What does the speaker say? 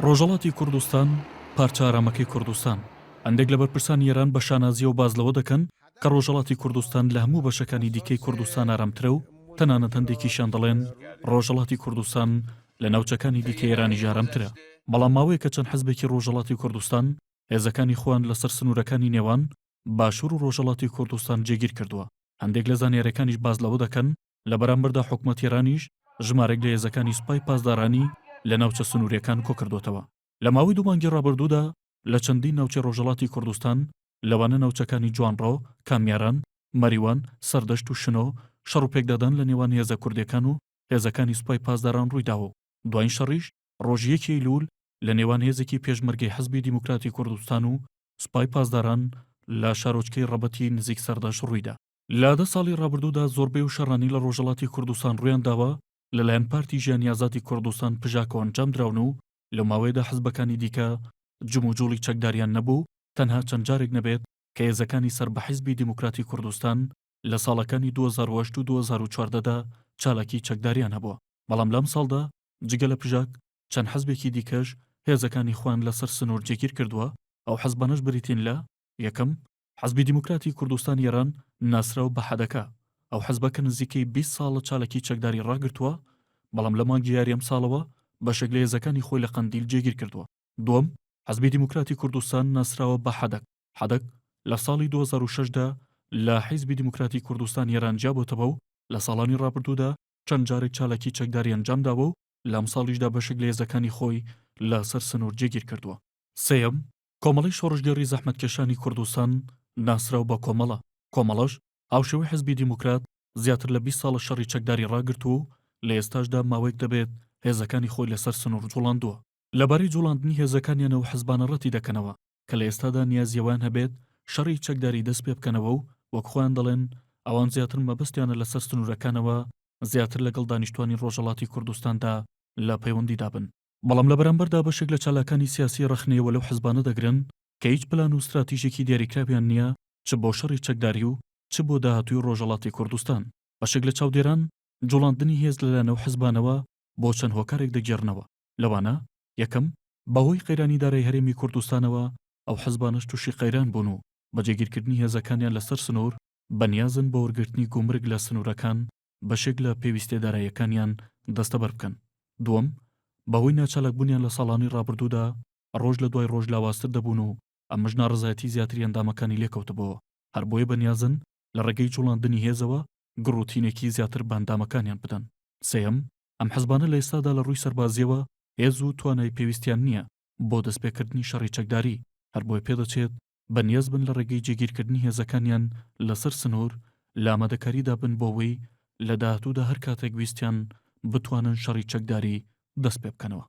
ڕۆژهەڵاتی کوردستان پارچە ئارامەکەی کوردستان هەندێک لە بەرپرسانی ئێران بە شانازیەوە باز لەوە دەکەن کە ڕۆژهەڵاتی کوردستان لە هەموو بەشەکانی دیکەی کوردستان ئارامترە و تەنانەت هەندێکیشیان دەڵێن ڕۆژهەڵاتی کوردستان لە ناوچەکانی دیکەی ئێرانی ئارامترە. بەڵام ماوەیە کە چەند حەزبێکی ڕۆژهەڵاتی کوردستان هێزەکانی خۆیان لەسەر سنوورەکانی نێوان باشوور و ڕۆژهەڵاتی کوردستان جێگیر کردووە. هەندێک لە زانیاریەکانیش باز لەوە دەکەن لە بەرامبەردا حکوومەت ئێرانیش ژمارەێک لە هێزەکانی سوپای پاسدارانی لە ناوچە سنووریەکان کۆ کردوتەوە. لە ماوەی دوو مانگی ڕابردوودا لە چەندین ناوچەی ڕۆژهەڵاتی کوردستان لەوانە ناوچەکانی جوانڕۆ، کامیاران، مەریوان، سەردەشت و شنۆ شەڕ و پێکدادان لە نێوان هێزە کوردیەکان و هێزەکانی سوپای پاسداران ڕوویداوە. دوایین شەڕیش ڕۆژی 1 ئەیلوول لە نێوان هێزێکی پێشمەرگەی حەزبی دیموکراتی کوردستان و سوپای پاسداران لە شارۆچکەی ڕەبەتی نزیک سەردەشت ڕوویدا. لە 10 ساڵی ڕابردوودا زۆربەی و شەڕانی لە ڕۆژهەڵاتی کوردستان ڕوویان داوە لەلایەن پارتی ژیانی ئازادی کوردستان پژاکەوە ئەنجام دراون و لە ماوەیەدا حزبەکانی دیکە جم و جوڵی چەکداریان نەبوو تەنها چەند جارێک نەبێت کە هێزەکانی سەر بە حیزبی دیموکراتی کوردستان لە ساڵەکانی 2008 و 2014دا چالاکی چەکداریان هەبووە. بەڵام لەم ساڵدا جگە لە پژاک چەند حەزبێکی دیکەش هێزەکانی خۆیان لەسەر سنوور جێگیر کردووە. ئەو حەزبانەش بریتین لە یەکەم حەزبی دیموکراتی کوردستان ئێران ناسراو بە حەدەکە. ئەو حەزبەکە نزیکەی 20 ساڵە چالێکی چەکداری ڕاگرتووە، بەڵام لە مانگی یاری ئەم ساڵەوە بەشێک لە هێزەکانی خۆی لە قەندیل جێگیر کردووە. دووەم حەزبی دیموکراتی کوردستان ناسراوە بە حەدەک لە ساڵی 2006دا لە حیزبی دیموکراتی کوردستان ئێران جیابۆتەوە و لە ساڵانی ڕابردوودا چەند جارێک چالێکی چەکداری ئەنجامداوە و لەم ساڵیشدا بەشێک لە هێزەکانی خۆی لە سەر سنوور جێگیر کردووە. سێەم کۆمەڵی شۆڕشگەری زەحمەتکێشانی کوردستان ناسراو بە کۆمەڵەش هاوشێوەی حیزبی دیموکرات زیاتر لە 20 ساڵە شەڕی چەکداری ڕاگرتووە و لە ئێستاشدا ماوەیەک دەبێت هێزەکانی خۆی لەسەر سنوور جوڵاندووە. لەبارەی جوڵاندنی هێزەکانیانەوە حەزبانە ڕەتی دەکەنەوە کە لە ئێستادا نیازیەوان هەبێت شەڕی چەکداری دەست پێ بکەنەوە و وەک خۆیان دەڵێن ئەوان زیاتر مەبەستیانە لەسەر سنوورەکانەوە زیاتر لەگەڵ دانیشتوانی ڕۆژهەڵاتی کوردستاندا لە پەیوەندیدا بن. بەڵام لە بەرامبەردا بەشێک لە چالاکانی سیاسی ڕەخنەیەوە لەو حەزبانە دەگرن کە هیچ پلان و استراتیژێکی دیاریکراویان نییە چ بۆ شەڕی چەکداری و چ بۆ داهاتووی ڕۆژهەڵاتی کوردستان. بەشێک لە چاودێران جوڵاندنی هێز لەلایەنەوە حەزبانەوە بۆ چەند هۆکارێک دەگێڕنەوە. لەوانە یەکەم بەهۆی قەیرانی دارایی هەرێمی کوردستانەوە ئەو حەزبانەش تووشی قەیران بوون و بەجێگیرکردنی هێزەکانیان لەسەر سنوور بەنیازن بە وەرگرتنی گومرگ لە سنوورەکان بەشێک لە پێویستێ داراییەکانیان دەستەبەر بکەن. دووەم بەهۆی ناچالاکبوونیان لە ساڵانی ڕابردوودا ڕۆژ لە دوای ڕۆژ لاواستر دەبوون و ئەمەش ناڕزایەتی زیاتری ئەندامەکانی لێکەوتبەوە. هەر بۆیە بەنیازن لە ڕێگەی جوڵاندنی هێزەوە گڕوتینێکی زیاتر بە ئەندامەکانیان بدەن. سێەم ئەم حەزبانە لە ئێستادا لە ڕووی سەربازیەوە هێز و توانای پێویستیان نییە بۆ دەستپێکردنی شەڕی چەکداری. هەر بۆیە پێدەچێت بەنیاز بن لە ڕێگەی جێگیرکردنی هێزەکانیان لەسەر سنوور لە ئامادەکاریدا بن بۆەوەی لە داهاتوودا هەر کاتێک ویستیان بتوانن شەڕی چەکداری دەست پێ بکەنەوە.